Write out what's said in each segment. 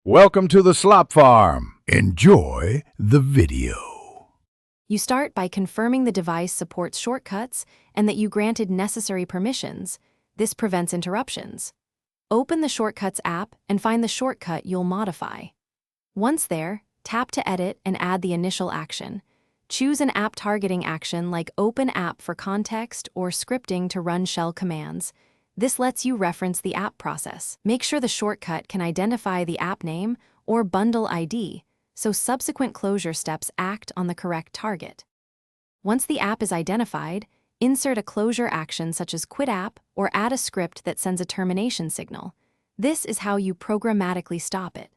Welcome to the Slop Farm. Enjoy the video. You start by confirming the device supports shortcuts and that you granted necessary permissions. This prevents interruptions. Open the Shortcuts app and find the shortcut you'll modify. Once there, tap to edit and add the initial action. Choose an app targeting action like Open App for context or scripting to run shell commands. This lets you reference the app process. Make sure the shortcut can identify the app name or bundle ID, so subsequent closure steps act on the correct target. Once the app is identified, insert a closure action such as Quit App or add a script that sends a termination signal. This is how you programmatically stop it.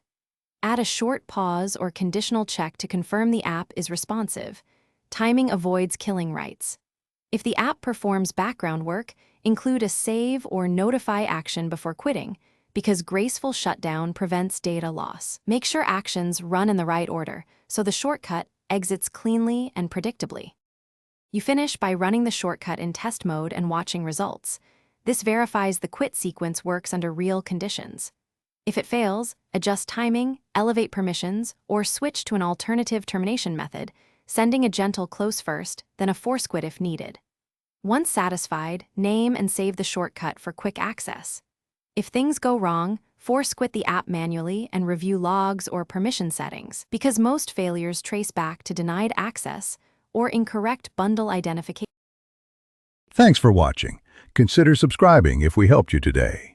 Add a short pause or conditional check to confirm the app is responsive. Timing avoids killing rights. If the app performs background work, include a save or notify action before quitting, because graceful shutdown prevents data loss. Make sure actions run in the right order, so the shortcut exits cleanly and predictably. You finish by running the shortcut in test mode and watching results. This verifies the quit sequence works under real conditions. If it fails, adjust timing, elevate permissions, or switch to an alternative termination method, sending a gentle close first, then a force quit if needed. Once satisfied, name and save the shortcut for quick access. If things go wrong, force quit the app manually and review logs or permission settings, because most failures trace back to denied access or incorrect bundle identification. Thanks for watching. Consider subscribing if we helped you today.